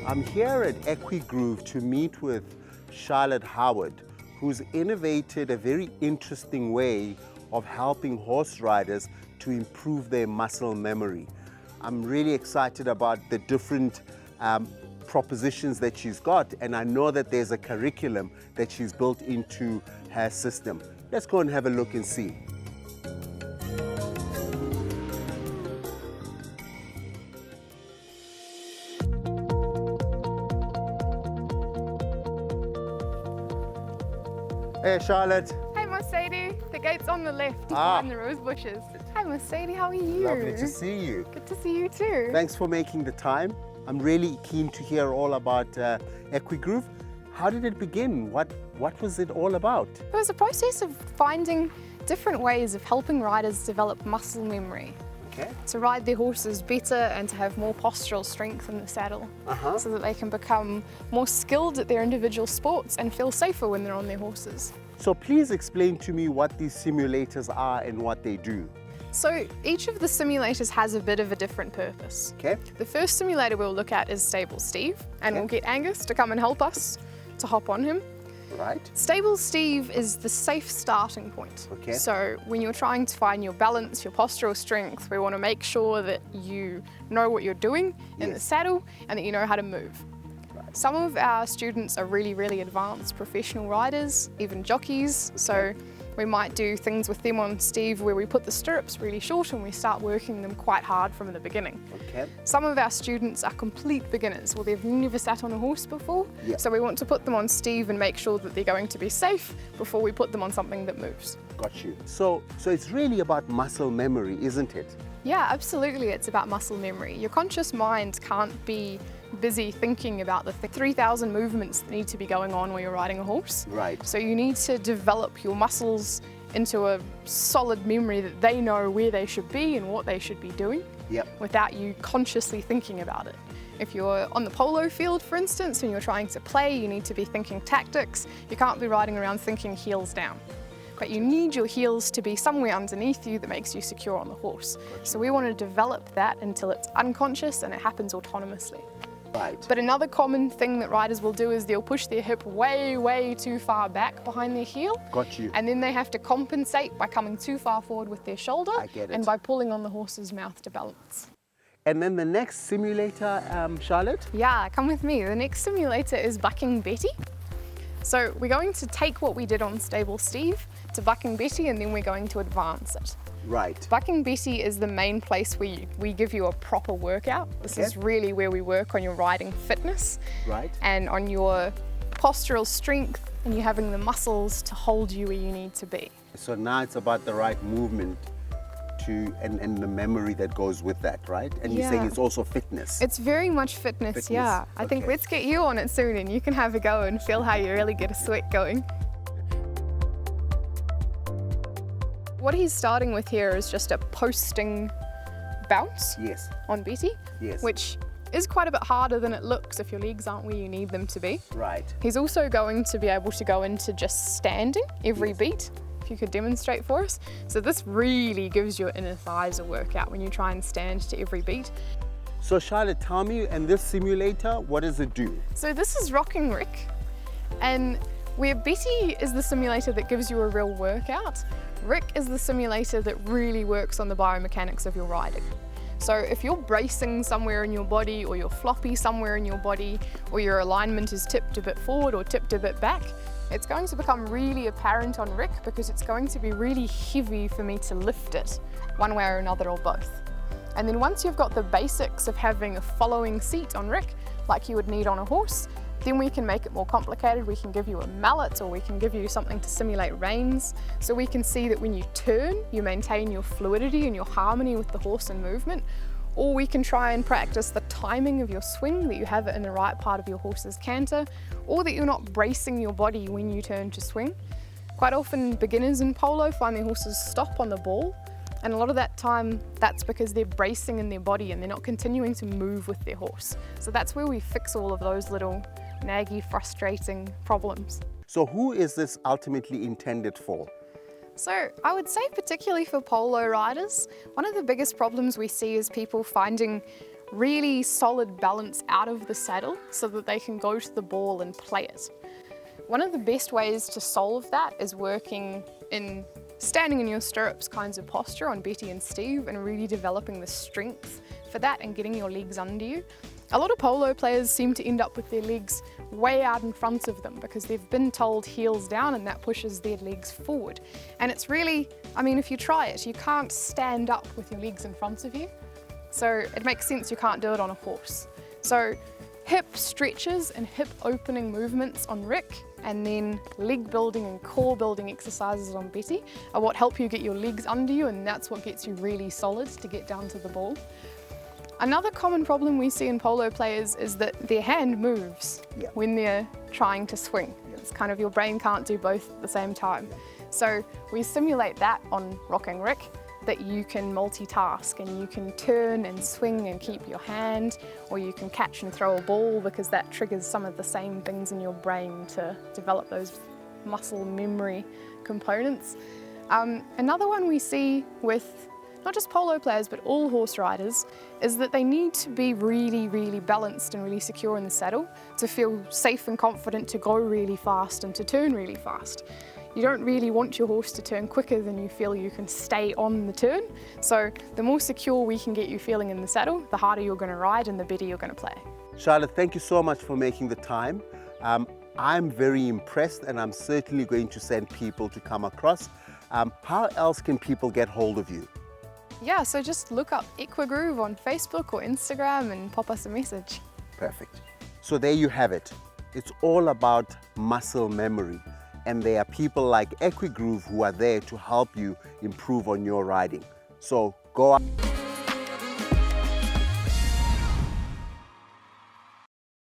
I'm here at EquiGroove to meet with Charlotte Howard, who's innovated a very interesting way of helping horse riders to improve their muscle memory. I'm really excited about the different propositions that she's got, and I know that there's a curriculum that she's built into her system. Let's go and have a look and see. Hey Charlotte. Hey Mercedes, the gate's on the left behind the rose bushes. Hi Mercedes, how are you? Lovely to see you. Good to see you too. Thanks for making the time. I'm really keen to hear all about EquiGroove. How did it begin? What was it all about? It was a process of finding different ways of helping riders develop muscle memory. Okay. To ride their horses better and to have more postural strength in the saddle, so that they can become more skilled at their individual sports and feel safer when they're on their horses. So please explain to me what these simulators are and what they do. So each of the simulators has a bit of a different purpose. Okay. The first simulator we'll look at is Stable Steve, and we'll get Angus to come and help us to hop on him. Right. Stable Steve is the safe starting point. Okay. So when you're trying to find your balance, your postural strength, we want to make sure that you know what you're doing in the saddle and that you know how to move. Right. Some of our students are really advanced professional riders, even jockeys. So we might do things with them on Steve where we put the stirrups really short and we start working them quite hard from the beginning. Okay. Some of our students are complete beginners. Well, they've never sat on a horse before, so we want to put them on Steve and make sure that they're going to be safe before we put them on something that moves. Got you. So it's really about muscle memory, isn't it? Yeah, absolutely. It's about muscle memory. Your conscious mind can't be busy thinking about the 3,000 movements that need to be going on while you're riding a horse. Right. So you need to develop your muscles into a solid memory that they know where they should be and what they should be doing without you consciously thinking about it. If you're on the polo field, for instance, and you're trying to play, you need to be thinking tactics. You can't be riding around thinking heels down. But you need your heels to be somewhere underneath you that makes you secure on the horse. So we want to develop that until it's unconscious and it happens autonomously. Right. But another common thing that riders will do is they'll push their hip way too far back behind their heel. Got you. And then they have to compensate by coming too far forward with their shoulder. I get it. And by pulling on the horse's mouth to balance. And then the next simulator, Charlotte? Yeah, come with me. The next simulator is Bucking Betty. So we're going to take what we did on Stable Steve to Bucking Betty, and then we're going to advance it. Right. Bucking Betty is the main place where we give you a proper workout. This is really where we work on your riding fitness and on your postural strength, and you having the muscles to hold you where you need to be. So now it's about the right movement and the memory that goes with that, right? And you're saying it's also fitness. It's very much fitness. Yeah. I think let's get you on it soon and you can have a go and feel how you really get a sweat going. What he's starting with here is just a posting bounce on Betty, which is quite a bit harder than it looks if your legs aren't where you need them to be. Right. He's also going to be able to go into just standing every beat. If you could demonstrate for us. So this really gives your inner thighs a workout when you try and stand to every beat. So Charlotte, tell me, and this simulator, what does it do? So this is Rocking Rick, and where Betty is the simulator that gives you a real workout, Rick is the simulator that really works on the biomechanics of your riding. So if you're bracing somewhere in your body, or you're floppy somewhere in your body, or your alignment is tipped a bit forward or tipped a bit back, it's going to become really apparent on Rick because it's going to be really heavy for me to lift it one way or another or both. And then once you've got the basics of having a following seat on Rick, like you would need on a horse, then we can make it more complicated. We can give you a mallet, or we can give you something to simulate reins. So we can see that when you turn, you maintain your fluidity and your harmony with the horse and movement. Or we can try and practice the timing of your swing, that you have it in the right part of your horse's canter, or that you're not bracing your body when you turn to swing. Quite often beginners in polo find their horses stop on the ball, and a lot of that time that's because they're bracing in their body and they're not continuing to move with their horse. So that's where we fix all of those little naggy, frustrating problems. So who is this ultimately intended for? So I would say particularly for polo riders, one of the biggest problems we see is people finding really solid balance out of the saddle so that they can go to the ball and play it. One of the best ways to solve that is working in standing in your stirrups kinds of posture on Betty and Steve, and really developing the strength for that and getting your legs under you. A lot of polo players seem to end up with their legs way out in front of them because they've been told heels down, and that pushes their legs forward. And it's really, I mean, if you try it, you can't stand up with your legs in front of you. So it makes sense you can't do it on a horse. So hip stretches and hip opening movements on Rick, and then leg building and core building exercises on Betty are what help you get your legs under you, and that's what gets you really solid to get down to the ball. Another common problem we see in polo players is that their hand moves when they're trying to swing. It's kind of your brain can't do both at the same time. So we simulate that on Rocking Rick, that you can multitask and you can turn and swing and keep your hand, or you can catch and throw a ball, because that triggers some of the same things in your brain to develop those muscle memory components. Another one we see with not just polo players but all horse riders is that they need to be really, really balanced and really secure in the saddle to feel safe and confident to go really fast and to turn really fast. You don't really want your horse to turn quicker than you feel you can stay on the turn. So the more secure we can get you feeling in the saddle, the harder you're going to ride and the better you're going to play. Charlotte, thank you so much for making the time. I'm very impressed, and I'm certainly going to send people to come across. How else can people get hold of you? Yeah, so just look up EquiGroove on Facebook or Instagram and pop us a message. Perfect. So there you have it. It's all about muscle memory. And there are people like EquiGroove who are there to help you improve on your riding. So go out.